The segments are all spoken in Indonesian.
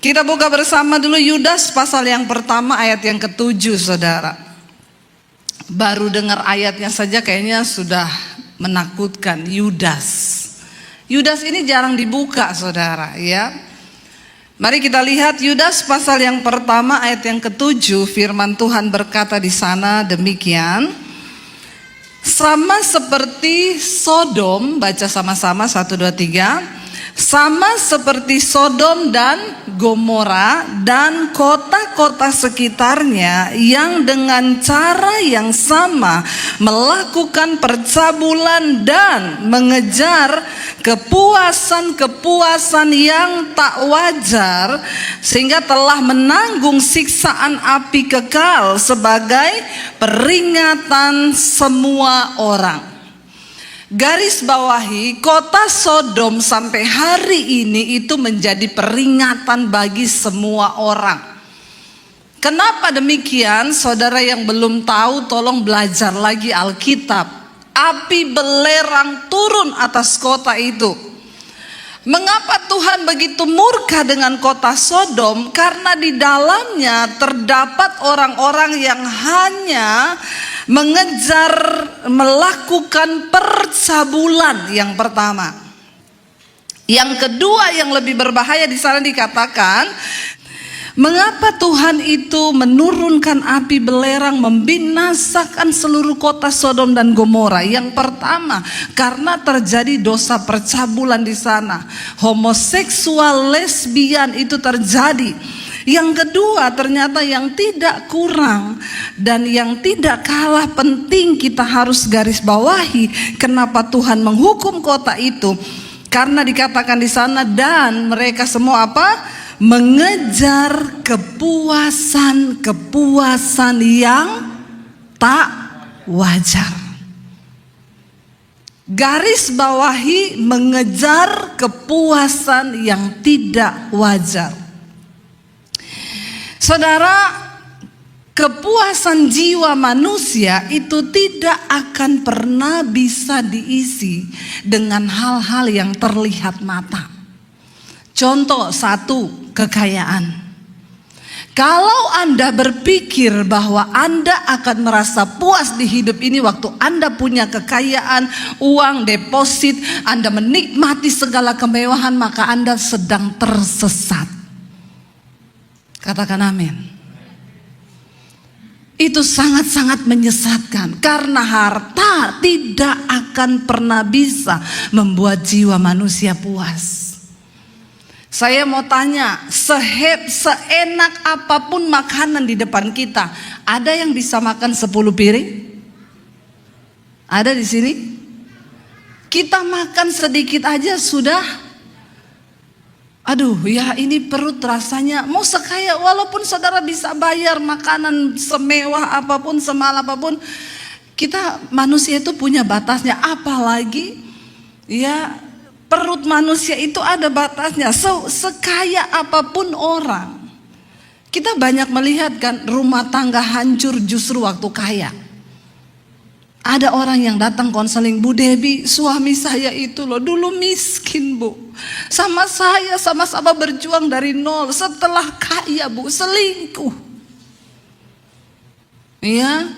Kita buka bersama dulu Yudas pasal yang pertama ayat yang ke-7, saudara. Baru dengar ayatnya saja kayaknya sudah menakutkan. Yudas ini jarang dibuka, saudara, ya. Mari kita lihat Yudas pasal yang pertama ayat yang ke-7. Firman Tuhan berkata di sana demikian. Sama seperti Sodom, baca sama-sama 1, 2, 3. Sama seperti Sodom dan Gomora dan kota-kota sekitarnya yang dengan cara yang sama melakukan percabulan dan mengejar kepuasan-kepuasan yang tak wajar, sehingga telah menanggung siksaan api kekal sebagai peringatan semua orang. Garis bawahi, kota Sodom sampai hari ini itu menjadi peringatan bagi semua orang. Kenapa demikian? Saudara yang belum tahu, tolong belajar lagi Alkitab. Api belerang turun atas kota itu. Mengapa Tuhan begitu murka dengan kota Sodom? Karena di dalamnya terdapat orang-orang yang hanya mengejar melakukan percabulan yang pertama. Yang kedua yang lebih berbahaya di sana dikatakan, mengapa Tuhan itu menurunkan api belerang membinasakan seluruh kota Sodom dan Gomora? Yang pertama, karena terjadi dosa percabulan di sana. Homoseksual, lesbian itu terjadi. Yang kedua, ternyata yang tidak kurang dan yang tidak kalah penting kita harus garis bawahi, kenapa Tuhan menghukum kota itu? Karena dikatakan di sana, dan mereka semua apa? Mengejar kepuasan-kepuasan yang tak wajar. Garis bawahi, mengejar kepuasan yang tidak wajar. Saudara, kepuasan jiwa manusia itu tidak akan pernah bisa diisi dengan hal-hal yang terlihat mata. Contoh satu, kekayaan. Kalau Anda berpikir bahwa Anda akan merasa puas di hidup ini waktu Anda punya kekayaan, uang, deposit, Anda menikmati segala kemewahan, maka Anda sedang tersesat. Katakan amin. Itu sangat-sangat menyesatkan, karena harta tidak akan pernah bisa membuat jiwa manusia puas. Saya mau tanya, seenak apapun makanan di depan kita, ada yang bisa makan 10 piring? Ada di sini? Kita makan sedikit aja sudah, aduh ya ini perut rasanya mau sekaya, walaupun saudara bisa bayar makanan semewah apapun, semahal apapun, kita manusia itu punya batasnya. Apalagi ya perut manusia itu ada batasnya. Sekaya apapun orang, kita banyak melihat kan rumah tangga hancur justru waktu kaya. Ada orang yang datang konseling, Bu Debbie, suami saya itu loh dulu miskin, Bu. Sama saya sama-sama berjuang dari nol. Setelah kaya, Bu, selingkuh. Ya,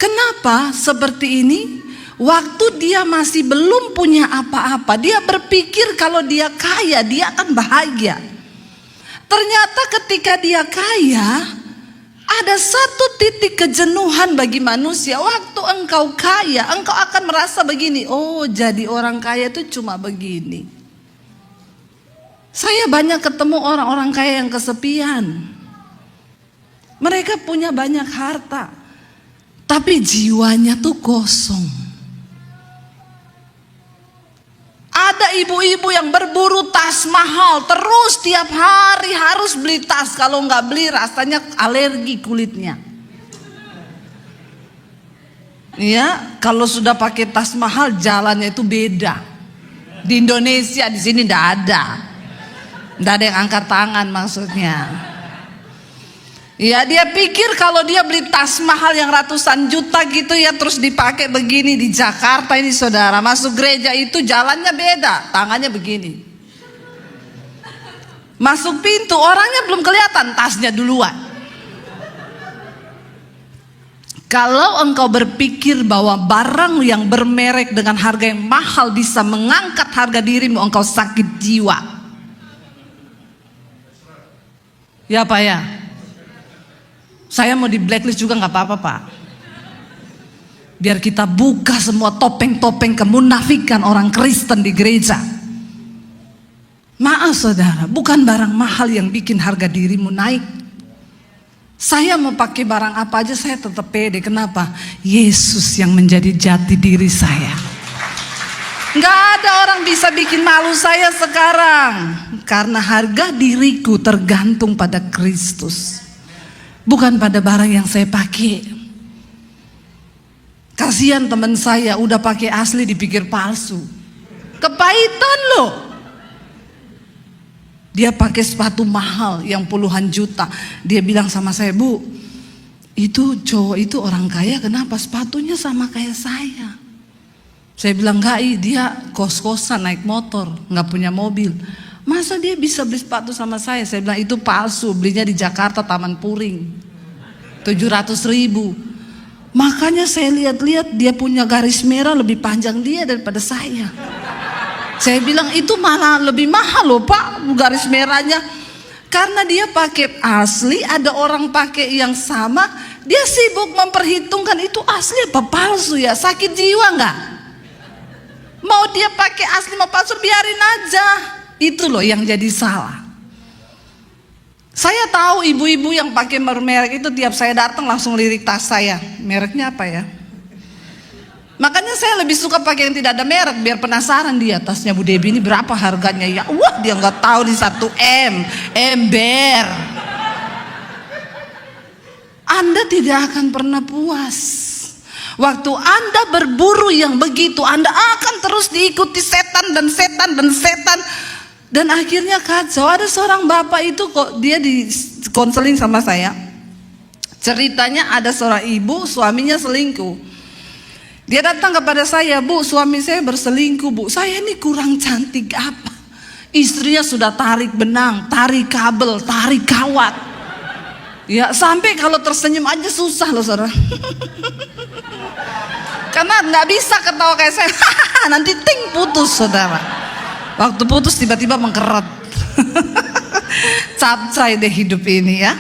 kenapa seperti ini? Waktu dia masih belum punya apa-apa, dia berpikir kalau dia kaya, dia akan bahagia. Ternyata ketika dia kaya, ada satu titik kejenuhan bagi manusia. Waktu engkau kaya, engkau akan merasa begini, oh jadi orang kaya itu cuma begini. Saya banyak ketemu orang-orang kaya yang kesepian. Mereka punya banyak harta, tapi jiwanya tuh kosong. Ada ibu-ibu yang berburu tas mahal, terus tiap hari harus beli tas. Kalau nggak beli rasanya alergi kulitnya. Ya, kalau sudah pakai tas mahal jalannya itu beda. Di Indonesia, di sini nggak ada. Nggak ada yang angkat tangan maksudnya. Ya, dia pikir kalau dia beli tas mahal yang ratusan juta gitu ya, terus dipakai begini di Jakarta ini saudara, masuk gereja itu jalannya beda, tangannya begini. Masuk pintu, orangnya belum kelihatan, tasnya duluan. Kalau engkau berpikir bahwa barang yang bermerek dengan harga yang mahal bisa mengangkat harga dirimu, engkau sakit jiwa. Ya Pak ya? Saya mau di blacklist juga gak apa-apa Pak. Biar kita buka semua topeng-topeng kemunafikan orang Kristen di gereja. Maaf saudara, bukan barang mahal yang bikin harga dirimu naik. Saya mau pakai barang apa aja saya tetap pede. Kenapa? Yesus yang menjadi jati diri saya. Gak ada orang bisa bikin malu saya sekarang. Karena harga diriku tergantung pada Kristus, bukan pada barang yang saya pakai. Kasihan teman saya udah pakai asli dipikir palsu. Kepahitan loh. Dia pakai sepatu mahal yang puluhan juta. Dia bilang sama saya, Bu, itu cowok itu orang kaya, kenapa sepatunya sama kayak saya? Saya bilang, enggak, dia kos-kosan naik motor, nggak punya mobil. Masa dia bisa beli sepatu sama saya? Saya bilang itu palsu, belinya di Jakarta Taman Puring, 700.000. Makanya saya lihat-lihat dia punya garis merah lebih panjang dia daripada saya. Saya bilang itu malah lebih mahal loh Pak garis merahnya. Karena dia pakai asli, ada orang pakai yang sama, dia sibuk memperhitungkan itu asli apa palsu ya, sakit jiwa nggak? Mau dia pakai asli mau palsu biarin aja. Itu loh yang jadi salah. Saya tahu ibu-ibu yang pakai merek itu tiap saya datang langsung lirik tas saya. Mereknya apa ya? Makanya saya lebih suka pakai yang tidak ada merek biar penasaran dia tasnya Bu Debbie ini berapa harganya ya. Wah dia nggak tahu di 1 M, ember. Anda tidak akan pernah puas. Waktu Anda berburu yang begitu, Anda akan terus diikuti setan dan setan dan setan. Dan akhirnya kacau. Ada seorang bapak itu kok dia di konseling sama saya. Ceritanya ada seorang ibu suaminya selingkuh. Dia datang kepada saya, Bu, suami saya berselingkuh, Bu. Saya ini kurang cantik apa? Istrinya sudah tarik benang, tarik kabel, tarik kawat. Ya, sampai kalau tersenyum aja susah loh, saudara. Karena nggak bisa ketawa kayak saya. Nanti ting putus, saudara. Waktu putus tiba-tiba mengkeret. Capcay deh hidup ini ya.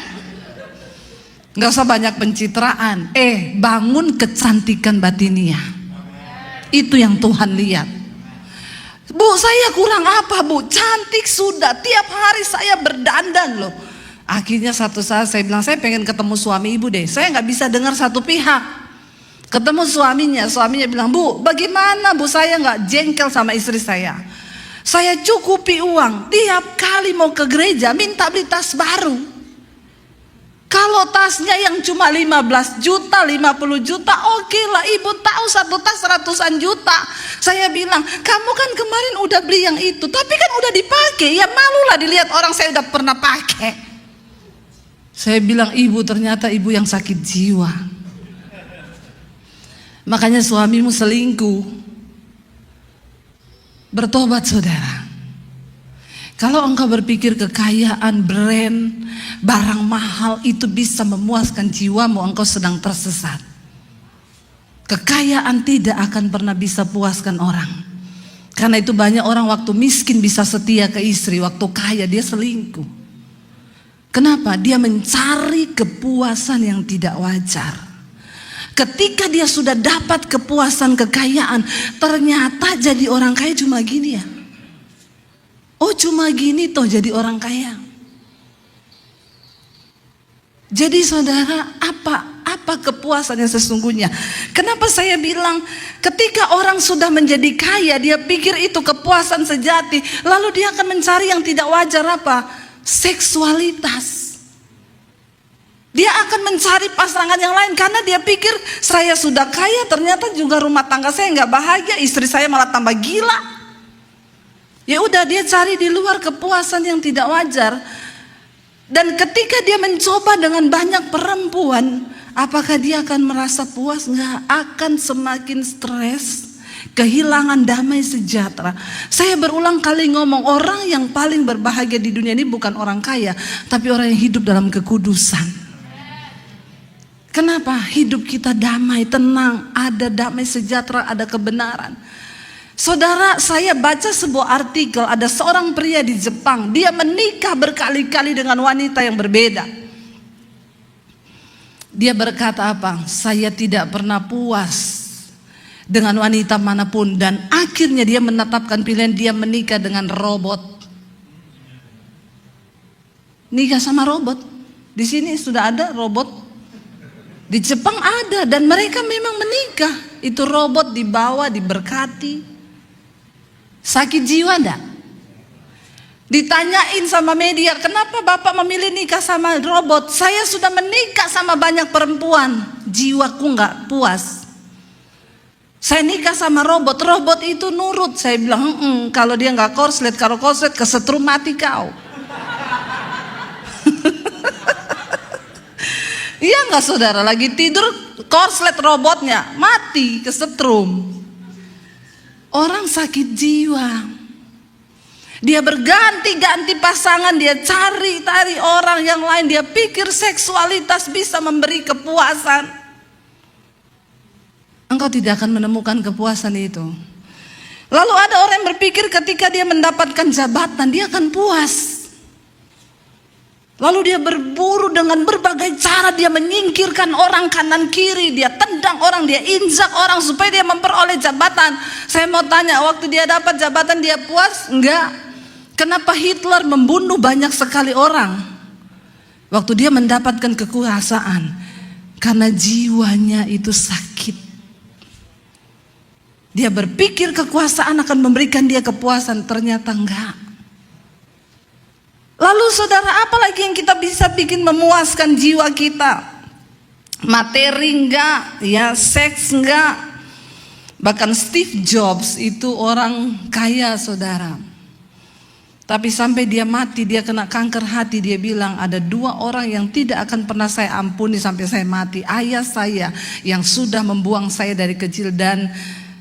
Gak usah banyak pencitraan. Bangun kecantikan batiniah. Itu yang Tuhan lihat. Bu, saya kurang apa Bu? Cantik sudah. Tiap hari saya berdandan loh. Akhirnya satu saat saya bilang, saya pengen ketemu suami ibu deh. Saya gak bisa dengar satu pihak. Ketemu suaminya bilang, Bu, bagaimana Bu, saya gak jengkel sama istri saya. Saya cukupi uang. Tiap kali mau ke gereja minta beli tas baru. Kalau tasnya yang cuma 15 juta, 50 juta, oke lah, ibu tahu satu tas ratusan juta. Saya bilang, kamu kan kemarin udah beli yang itu, tapi kan udah dipakai, ya malulah dilihat orang saya udah pernah pakai. Saya bilang, ibu ternyata ibu yang sakit jiwa. Makanya suamimu selingkuh. Bertobat saudara. Kalau engkau berpikir kekayaan, brand, barang mahal itu bisa memuaskan jiwamu, engkau sedang tersesat. Kekayaan tidak akan pernah bisa puaskan orang. Karena itu banyak orang waktu miskin bisa setia ke istri, waktu kaya dia selingkuh. Kenapa? Dia mencari kepuasan yang tidak wajar. Ketika dia sudah dapat kepuasan kekayaan, ternyata jadi orang kaya cuma gini ya. Oh cuma gini toh jadi orang kaya. Jadi saudara, apa kepuasan yang sesungguhnya? Kenapa saya bilang ketika orang sudah menjadi kaya, dia pikir itu kepuasan sejati, lalu dia akan mencari yang tidak wajar apa? Seksualitas. Dia akan mencari pasangan yang lain karena dia pikir saya sudah kaya, ternyata juga rumah tangga saya nggak bahagia, istri saya malah tambah gila. Ya udah dia cari di luar kepuasan yang tidak wajar. Dan ketika dia mencoba dengan banyak perempuan, apakah dia akan merasa puas? Nggak, akan semakin stres. kehilangan damai sejahtera. Saya berulang kali ngomong, orang yang paling berbahagia di dunia ini bukan orang kaya, tapi orang yang hidup dalam kekudusan. Kenapa? Hidup kita damai, tenang, ada damai sejahtera, ada kebenaran. Saudara, saya baca sebuah artikel, ada seorang pria di Jepang, dia menikah berkali-kali dengan wanita yang berbeda. Dia berkata apa? Saya tidak pernah puas dengan wanita manapun, dan akhirnya dia menetapkan pilihan, dia menikah dengan robot. Nikah sama robot. Di sini sudah ada robot. Di Jepang ada, dan mereka memang menikah. Itu robot dibawa, diberkati. Sakit jiwa enggak? Ditanyain sama media, kenapa Bapak memilih nikah sama robot? Saya sudah menikah sama banyak perempuan, jiwaku enggak puas. Saya nikah sama robot, robot itu nurut. Saya bilang, kalau dia enggak korslet, kalau korslet kesetrum mati kau. Iya enggak saudara, lagi tidur korslet robotnya, mati kesetrum. Orang sakit jiwa. Dia berganti-ganti pasangan, dia cari orang yang lain, dia pikir seksualitas bisa memberi kepuasan. Engkau tidak akan menemukan kepuasan itu. Lalu ada orang yang berpikir ketika dia mendapatkan jabatan, dia akan puas. Lalu dia berburu dengan berbagai cara, dia menyingkirkan orang kanan kiri, dia tendang orang, dia injak orang supaya dia memperoleh jabatan. Saya mau tanya, waktu dia dapat jabatan dia puas? Enggak. Kenapa Hitler membunuh banyak sekali orang waktu dia mendapatkan kekuasaan? Karena jiwanya itu sakit. Dia berpikir kekuasaan akan memberikan dia kepuasan, ternyata enggak. Lalu saudara, apa lagi yang kita bisa bikin memuaskan jiwa kita? Materi enggak, ya seks enggak. Bahkan Steve Jobs itu orang kaya saudara. Tapi sampai dia mati, dia kena kanker hati, dia bilang ada 2 orang yang tidak akan pernah saya ampuni sampai saya mati. Ayah saya yang sudah membuang saya dari kecil, dan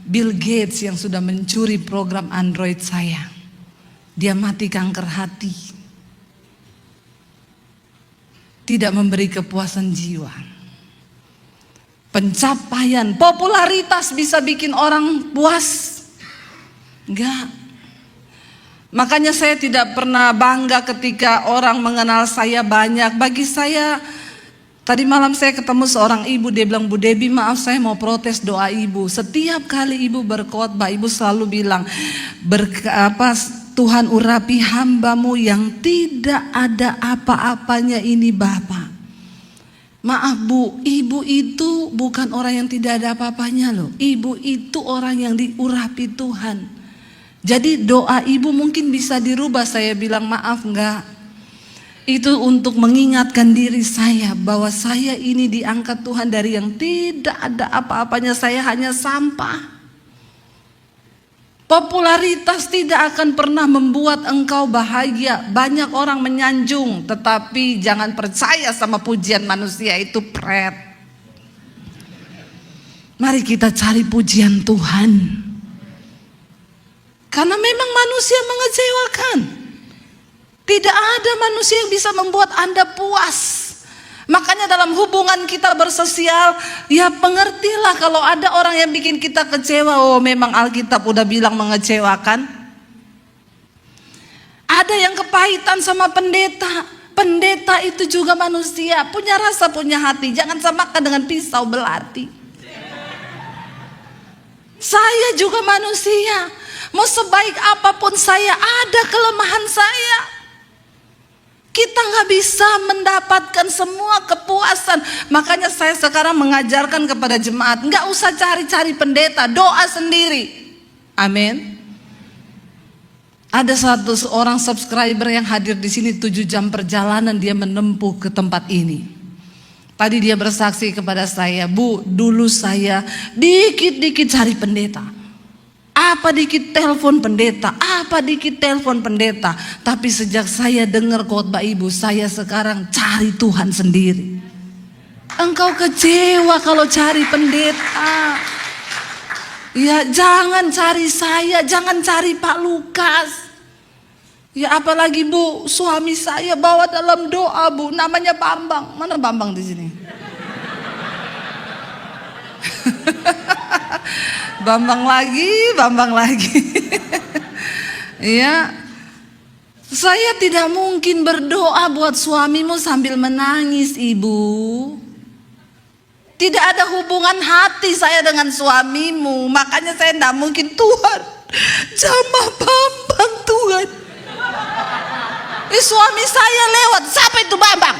Bill Gates yang sudah mencuri program Android saya. Dia mati kanker hati. Tidak memberi kepuasan jiwa. Pencapaian, popularitas bisa bikin orang puas? Enggak. Makanya saya tidak pernah bangga ketika orang mengenal saya banyak. Bagi saya, tadi malam saya ketemu seorang ibu, dia bilang, Bu Debbie, maaf saya mau protes doa ibu. Setiap kali ibu berkhotbah, ibu selalu bilang, Tuhan urapi hambamu yang tidak ada apa-apanya ini Bapak. Maaf Bu, ibu itu bukan orang yang tidak ada apa-apanya loh. Ibu itu orang yang diurapi Tuhan. Jadi doa ibu mungkin bisa dirubah. Saya bilang maaf enggak. Itu untuk mengingatkan diri saya bahwa saya ini diangkat Tuhan dari yang tidak ada apa-apanya. Saya hanya sampah. Popularitas tidak akan pernah membuat engkau bahagia. Banyak orang menyanjung, tetapi jangan percaya sama pujian manusia, itu pret. Mari kita cari pujian Tuhan. Karena memang manusia mengecewakan. Tidak ada manusia yang bisa membuat Anda puas. Makanya dalam hubungan kita bersosial, ya pengertilah kalau ada orang yang bikin kita kecewa. Oh memang Alkitab udah bilang mengecewakan. Ada yang kepahitan sama pendeta. Pendeta itu juga manusia, punya rasa, punya hati. Jangan samakan dengan pisau belati. Saya juga manusia. Mau sebaik apapun saya, ada kelemahan saya. Kita nggak bisa mendapatkan semua kepuasan. Makanya saya sekarang mengajarkan kepada jemaat, nggak usah cari-cari pendeta, doa sendiri. Amin. Ada seorang subscriber yang hadir di sini 7 jam perjalanan dia menempuh ke tempat ini. Tadi dia bersaksi kepada saya, Bu, dulu saya dikit-dikit cari pendeta. Apa dikit telepon pendeta, apa dikit telepon pendeta. Tapi sejak saya dengar khotbah ibu, saya sekarang cari Tuhan sendiri. Engkau kecewa kalau cari pendeta. Ya jangan cari saya, jangan cari Pak Lukas. Ya apalagi Bu, suami saya bawa dalam doa Bu, namanya Bambang. Mana Bambang di sini? Bambang lagi. Ya, saya tidak mungkin berdoa buat suamimu sambil menangis, Ibu. Tidak ada hubungan hati saya dengan suamimu, makanya saya tidak mungkin, Tuhan, jamah Bambang Tuhan. Suami saya lewat, siapa itu Bambang?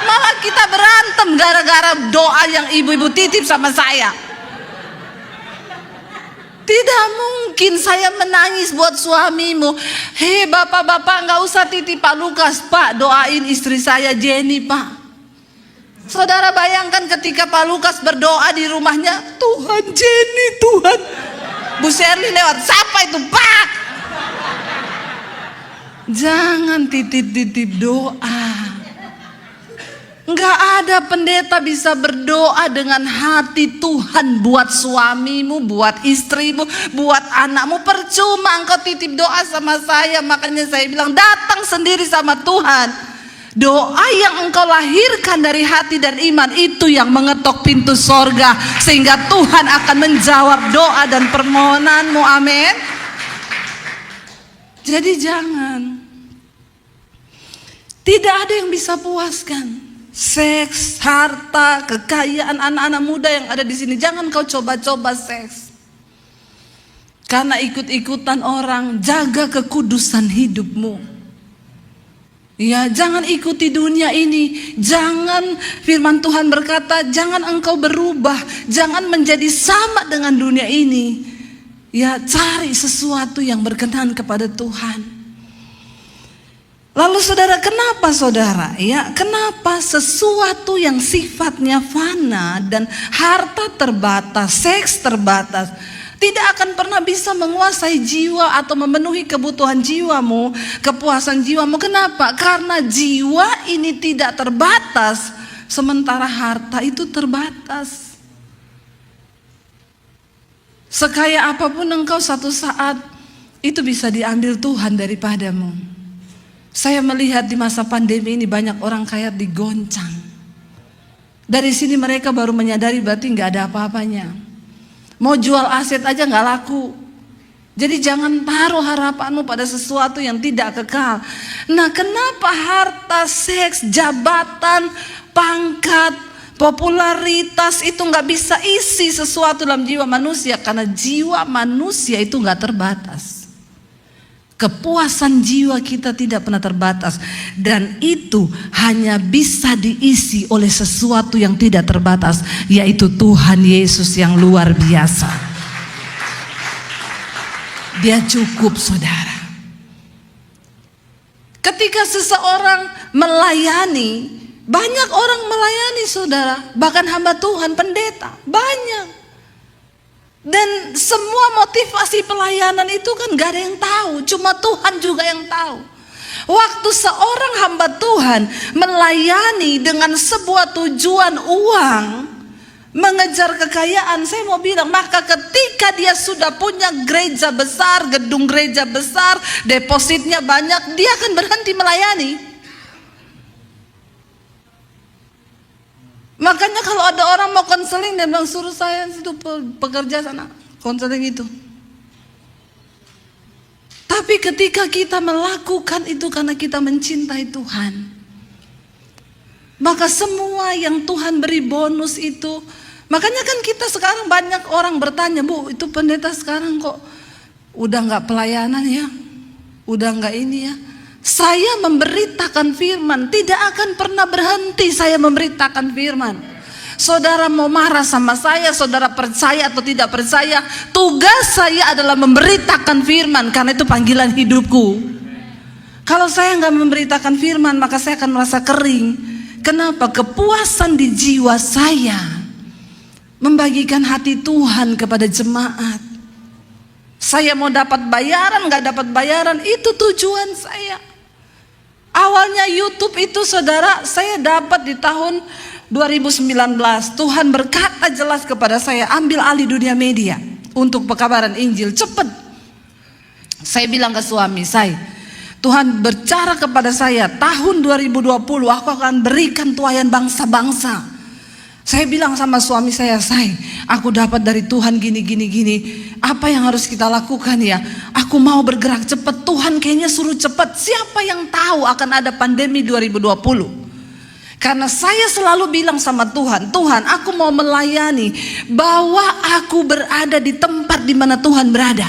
Malah kita berantem gara-gara doa yang ibu-ibu titip sama saya. Tidak mungkin saya menangis buat suamimu. Hei bapak-bapak, nggak usah titip Pak Lukas, Pak doain istri saya Jenny, Pak. Saudara bayangkan ketika Pak Lukas berdoa di rumahnya, Tuhan Jenny, Tuhan. Bu Shirley lewat, siapa itu Pak? Jangan titip-titip doa. Enggak ada pendeta bisa berdoa dengan hati Tuhan buat suamimu, buat istrimu, buat anakmu. Percuma engkau titip doa sama saya. Makanya saya bilang datang sendiri sama Tuhan. Doa yang engkau lahirkan dari hati dan iman itu yang mengetok pintu sorga, sehingga Tuhan akan menjawab doa dan permohonanmu. Amin. Jadi jangan. Tidak ada yang bisa puaskan. Seks, harta, kekayaan, anak-anak muda yang ada di sini, jangan kau coba-coba seks. Karena ikut-ikutan orang, jaga kekudusan hidupmu. Ya, jangan ikuti dunia ini. Jangan, firman Tuhan berkata, jangan engkau berubah, jangan menjadi sama dengan dunia ini. Ya, cari sesuatu yang berkenan kepada Tuhan. Lalu saudara, kenapa saudara? Ya, kenapa sesuatu yang sifatnya fana dan harta terbatas, seks terbatas, tidak akan pernah bisa menguasai jiwa atau memenuhi kebutuhan jiwamu, kepuasan jiwamu. Kenapa? Karena jiwa ini tidak terbatas, sementara harta itu terbatas. Sekaya apapun engkau, satu saat itu bisa diambil Tuhan daripadamu. Saya melihat di masa pandemi ini banyak orang kaya digoncang. Dari sini mereka baru menyadari berarti nggak ada apa-apanya. Mau jual aset aja nggak laku. Jadi jangan taruh harapanmu pada sesuatu yang tidak kekal. Nah, kenapa harta, seks, jabatan, pangkat, popularitas itu nggak bisa isi sesuatu dalam jiwa manusia? Karena jiwa manusia itu nggak terbatas. Kepuasan jiwa kita tidak pernah terbatas, dan itu hanya bisa diisi oleh sesuatu yang tidak terbatas, yaitu Tuhan Yesus yang luar biasa. Dia cukup, saudara. Ketika seseorang melayani, banyak orang melayani, saudara, bahkan hamba Tuhan, pendeta, banyak. Dan semua motivasi pelayanan itu kan gak ada yang tahu, cuma Tuhan juga yang tahu. Waktu seorang hamba Tuhan melayani dengan sebuah tujuan uang, mengejar kekayaan, saya mau bilang, maka ketika dia sudah punya gereja besar, gedung gereja besar, depositnya banyak, dia akan berhenti melayani. Makanya kalau ada orang mau konseling, dia bilang suruh saya itu pekerja sana, konseling itu. Tapi ketika kita melakukan itu karena kita mencintai Tuhan, maka semua yang Tuhan beri bonus itu. Makanya kan kita sekarang banyak orang bertanya, Bu, itu pendeta sekarang kok udah gak pelayanan ya, udah gak ini ya. Saya memberitakan firman, tidak akan pernah berhenti saya memberitakan firman. Saudara mau marah sama saya, saudara percaya atau tidak percaya, tugas saya adalah memberitakan firman, karena itu panggilan hidupku. Kalau saya nggak memberitakan firman, maka saya akan merasa kering. Kenapa? Kepuasan di jiwa saya membagikan hati Tuhan kepada jemaat. Saya mau dapat bayaran, nggak dapat bayaran, itu tujuan saya. Awalnya YouTube itu, saudara, saya dapat di tahun 2019 Tuhan berkata jelas kepada saya, ambil alih dunia media untuk pekabaran Injil, cepet. Saya bilang ke suami saya, Tuhan bercara kepada saya, tahun 2020 aku akan berikan tuaian bangsa-bangsa. Saya bilang sama suami saya, aku dapat dari Tuhan gini. Apa yang harus kita lakukan ya? Aku mau bergerak cepat. Tuhan kayaknya suruh cepat. Siapa yang tahu akan ada pandemi 2020? Karena saya selalu bilang sama Tuhan, Tuhan, aku mau melayani, bahwa aku berada di tempat di mana Tuhan berada.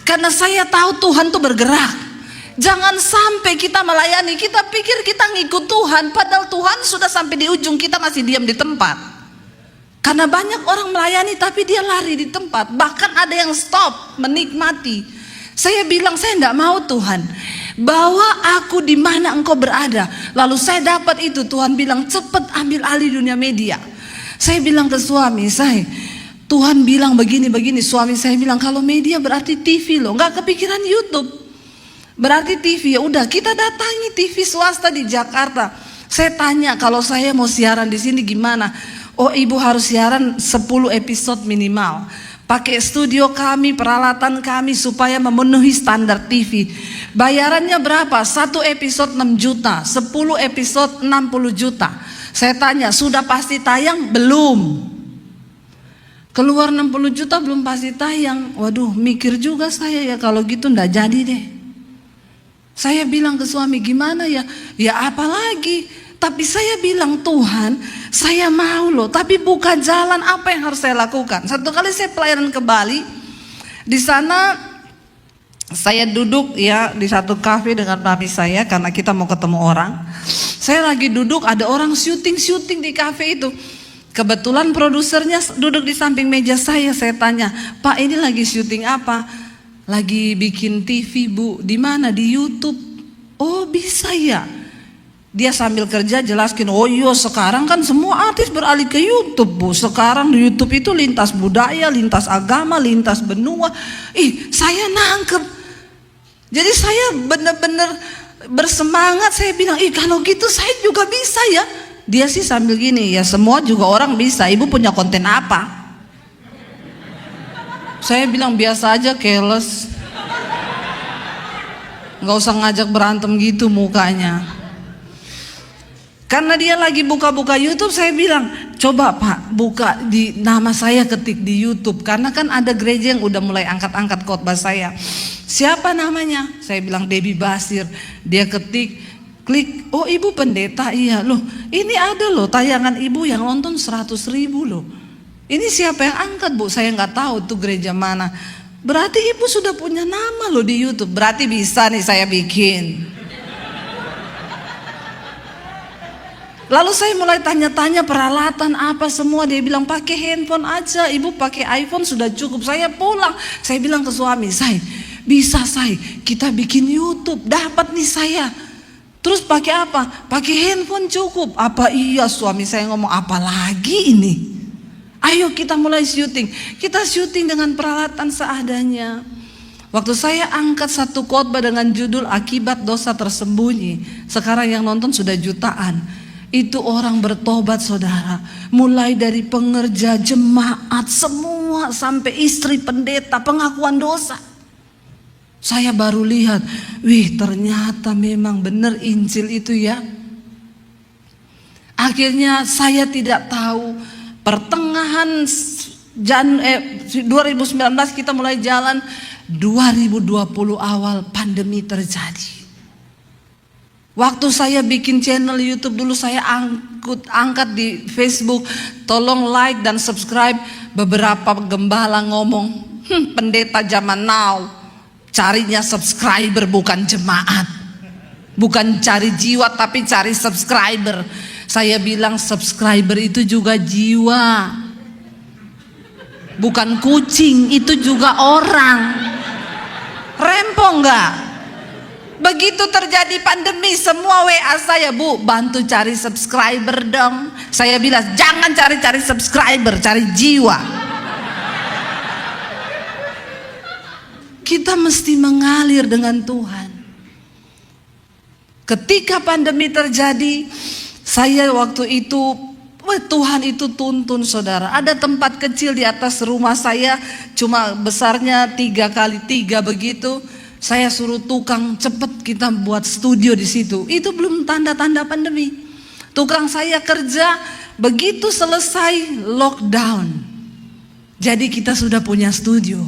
Karena saya tahu Tuhan tuh bergerak. Jangan sampai kita melayani, kita pikir kita ngikut Tuhan, padahal Tuhan sudah sampai di ujung, kita masih diam di tempat. Karena banyak orang melayani tapi dia lari di tempat, bahkan ada yang stop menikmati. Saya bilang, saya tidak mau Tuhan, bawa aku di mana Engkau berada. Lalu saya dapat itu, Tuhan bilang cepat ambil alih dunia media. Saya bilang ke suami saya, Tuhan bilang begini. Suami saya bilang, kalau media berarti TV loh, nggak kepikiran YouTube. Berarti TV, ya udah kita datangi TV swasta di Jakarta. Saya tanya, kalau saya mau siaran di sini gimana? Oh, ibu harus siaran 10 episode minimal. Pakai studio kami, peralatan kami supaya memenuhi standar TV. Bayarannya berapa? 1 episode 6 juta, 10 episode 60 juta. Saya tanya, sudah pasti tayang? Belum. Keluar 60 juta belum pasti tayang. Waduh, mikir juga saya ya, kalau gitu ndak jadi deh. Saya bilang ke suami, gimana ya? Ya apalagi. Tapi saya bilang, Tuhan, saya mau loh, tapi buka jalan, apa yang harus saya lakukan? Satu kali saya pelayanan ke Bali. Di sana saya duduk ya di satu kafe dengan mami saya, karena kita mau ketemu orang. Saya lagi duduk, ada orang syuting di kafe itu. Kebetulan produsernya duduk di samping meja saya. Saya tanya, Pak, ini lagi syuting apa? Lagi bikin TV bu, di mana? Di YouTube. Oh bisa ya. Dia sambil kerja jelaskin, oh iya sekarang kan semua artis beralih ke YouTube bu. Sekarang di YouTube itu lintas budaya, lintas agama, lintas benua. Saya nangkep. Jadi saya benar-benar bersemangat. Saya bilang, kalau gitu saya juga bisa ya. Dia sih sambil gini, ya semua juga orang bisa. Ibu punya konten apa? Saya bilang biasa aja, keles. Gak usah ngajak berantem gitu mukanya. Karena dia lagi buka-buka YouTube, saya bilang, coba Pak buka di nama saya, ketik di YouTube. Karena kan ada gereja yang udah mulai angkat-angkat khotbah saya. Siapa namanya? Saya bilang Debbie Basir. Dia ketik, klik, oh ibu pendeta, iya loh. Ini ada loh tayangan ibu yang nonton 100.000 loh. Ini siapa yang angkat bu? Saya nggak tahu tuh gereja mana. Berarti ibu sudah punya nama loh di YouTube. Berarti bisa nih saya bikin. Lalu saya mulai tanya-tanya peralatan apa semua. Dia bilang pakai handphone aja. Ibu pakai iPhone sudah cukup. Saya pulang. Saya bilang ke suami saya, bisa saya kita bikin YouTube. Dapat nih saya. Terus pakai apa? Pakai handphone cukup. Apa iya? Suami saya ngomong, apa lagi ini? Ayo kita mulai syuting. Kita syuting dengan peralatan seadanya. Waktu saya angkat satu khotbah dengan judul Akibat Dosa Tersembunyi, sekarang yang nonton sudah jutaan. Itu orang bertobat saudara. Mulai dari pengerja, jemaat, semua sampai istri pendeta, pengakuan dosa. Saya baru lihat, ternyata memang benar Injil itu ya. Akhirnya saya tidak tahu, pertengahan 2019 kita mulai jalan, 2020 awal pandemi terjadi. Waktu saya bikin channel YouTube dulu, saya angkat di Facebook, tolong like dan subscribe. Beberapa gembala ngomong, pendeta zaman now carinya subscriber bukan jemaat, bukan cari jiwa tapi cari subscriber. Saya bilang subscriber itu juga jiwa, bukan kucing, itu juga orang. Rempong nggak? Begitu terjadi pandemi, semua WA saya, Bu, bantu cari subscriber dong. Saya bilang jangan cari-cari subscriber, cari jiwa. Kita mesti mengalir dengan Tuhan. Ketika pandemi terjadi, Saya waktu itu, Tuhan itu tuntun saudara. Ada tempat kecil di atas rumah saya, cuma besarnya 3x3 begitu. Saya suruh tukang, cepet kita buat studio di situ. Itu belum tanda-tanda pandemi. Tukang saya kerja, begitu selesai lockdown. Jadi kita sudah punya studio.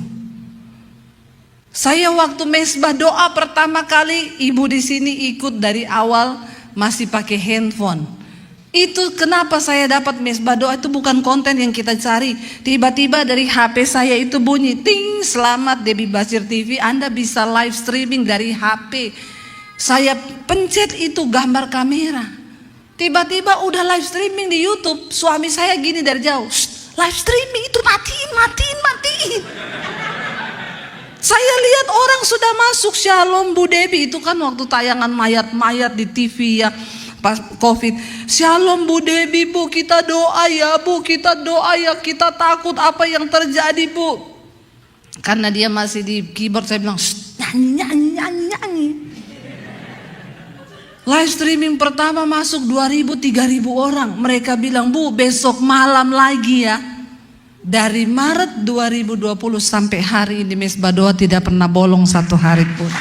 Saya waktu mesbah doa pertama kali, ibu di sini ikut dari awal masih pakai handphone. Itu kenapa saya dapat mesbah doa, itu bukan konten yang kita cari. Tiba-tiba dari HP saya itu bunyi, ting, selamat Debbie Basir TV, Anda bisa live streaming dari HP. Saya pencet itu gambar kamera. Tiba-tiba udah live streaming di YouTube. Suami saya gini dari jauh, live streaming itu matiin. Saya lihat orang sudah masuk, Shalom Bu Debbie, itu kan waktu tayangan mayat-mayat di TV ya. Pas COVID, Shalom Bu Debbie Bu, kita doa ya Bu, kita doa ya, kita takut apa yang terjadi Bu. Karena dia masih di keyboard, saya bilang nyanyi. Live streaming pertama masuk 2.000-3.000 orang. Mereka bilang, Bu besok malam lagi ya. Dari Maret 2020 sampai hari ini mesbah doa tidak pernah bolong satu hari pun.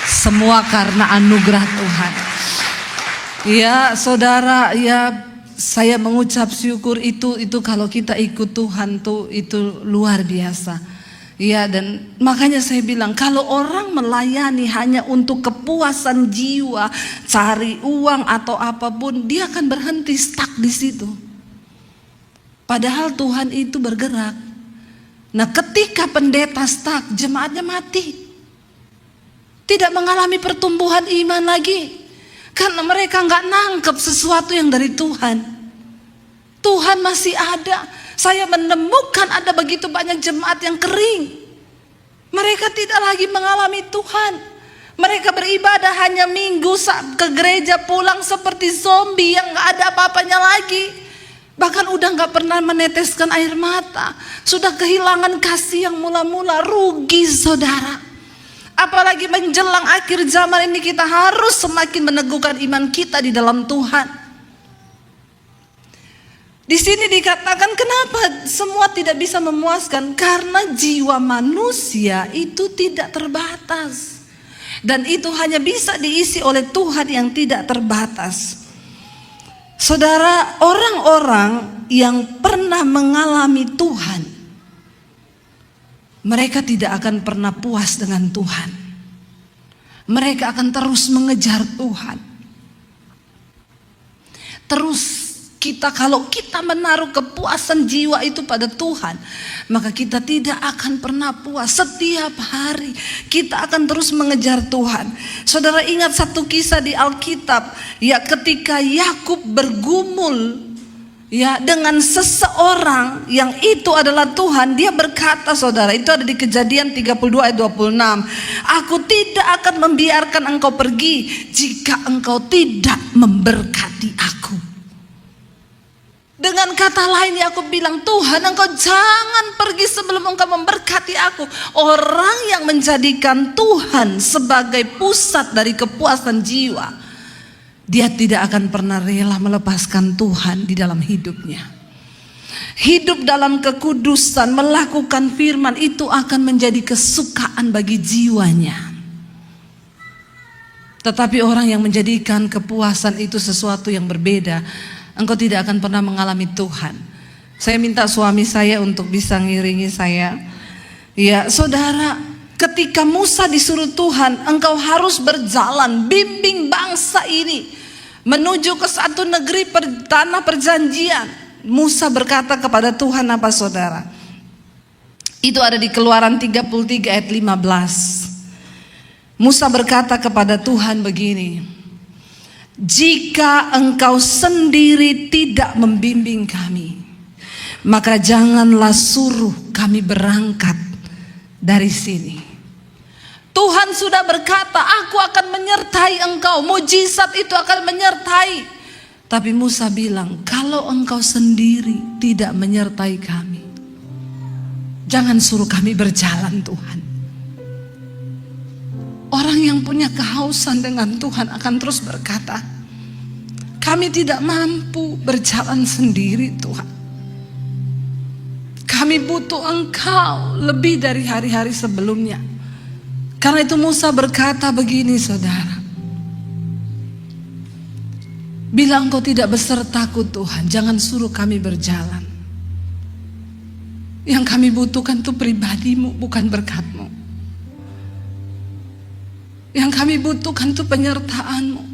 Semua karena anugerah Tuhan. Ya saudara, ya saya mengucap syukur itu kalau kita ikut Tuhan tuh itu luar biasa. Ya, dan makanya saya bilang kalau orang melayani hanya untuk kepuasan jiwa, cari uang atau apapun, dia akan berhenti stuck di situ. Padahal Tuhan itu bergerak. Nah, ketika pendeta stuck, jemaatnya mati. Tidak mengalami pertumbuhan iman lagi. Karena mereka nggak nangkep sesuatu yang dari Tuhan. Tuhan masih ada. Saya menemukan ada begitu banyak jemaat yang kering. Mereka tidak lagi mengalami Tuhan. Mereka beribadah hanya minggu ke gereja, pulang seperti zombie yang nggak ada apa-apanya lagi. Bahkan udah nggak pernah meneteskan air mata. Sudah kehilangan kasih yang mula-mula. Rugi saudara. Apalagi menjelang akhir zaman ini kita harus semakin meneguhkan iman kita di dalam Tuhan. Di sini dikatakan kenapa semua tidak bisa memuaskan? Karena jiwa manusia itu tidak terbatas. Dan itu hanya bisa diisi oleh Tuhan yang tidak terbatas. Saudara, orang-orang yang pernah mengalami Tuhan, mereka tidak akan pernah puas dengan Tuhan. Mereka akan terus mengejar Tuhan. Terus kalau kita menaruh kepuasan jiwa itu pada Tuhan, maka kita tidak akan pernah puas. Setiap hari kita akan terus mengejar Tuhan. Saudara ingat satu kisah di Alkitab, ya ketika Yakub bergumul ya dengan seseorang yang itu adalah Tuhan, dia berkata saudara, itu ada di Kejadian 32 ayat 26, aku tidak akan membiarkan engkau pergi jika engkau tidak memberkati aku. Dengan kata lain Yakub bilang, Tuhan engkau jangan pergi sebelum engkau memberkati aku. Orang yang menjadikan Tuhan sebagai pusat dari kepuasan jiwa, dia tidak akan pernah rela melepaskan Tuhan di dalam hidupnya. Hidup dalam kekudusan, melakukan firman itu akan menjadi kesukaan bagi jiwanya. Tetapi orang yang menjadikan kepuasan itu sesuatu yang berbeda, engkau tidak akan pernah mengalami Tuhan. Saya minta suami saya untuk bisa ngiringi saya. Ya saudara, ketika Musa disuruh Tuhan, engkau harus berjalan, bimbing bangsa ini menuju ke satu negeri tanah perjanjian. Musa berkata kepada Tuhan apa saudara? Itu ada di Keluaran 33 ayat 15. Musa berkata kepada Tuhan begini, jika engkau sendiri tidak membimbing kami, maka janganlah suruh kami berangkat dari sini. Tuhan sudah berkata, aku akan menyertai engkau, mujizat itu akan menyertai. Tapi Musa bilang, kalau engkau sendiri tidak menyertai kami, jangan suruh kami berjalan Tuhan. Orang yang punya kehausan dengan Tuhan akan terus berkata, Kami tidak mampu berjalan sendiri, Tuhan. Kami butuh Engkau lebih dari hari-hari sebelumnya. Karena itu Musa berkata begini, saudara. Bila Engkau tidak besertaku, Tuhan, jangan suruh kami berjalan. Yang kami butuhkan itu pribadi-Mu, bukan berkat-Mu. Yang kami butuhkan itu penyertaan-Mu.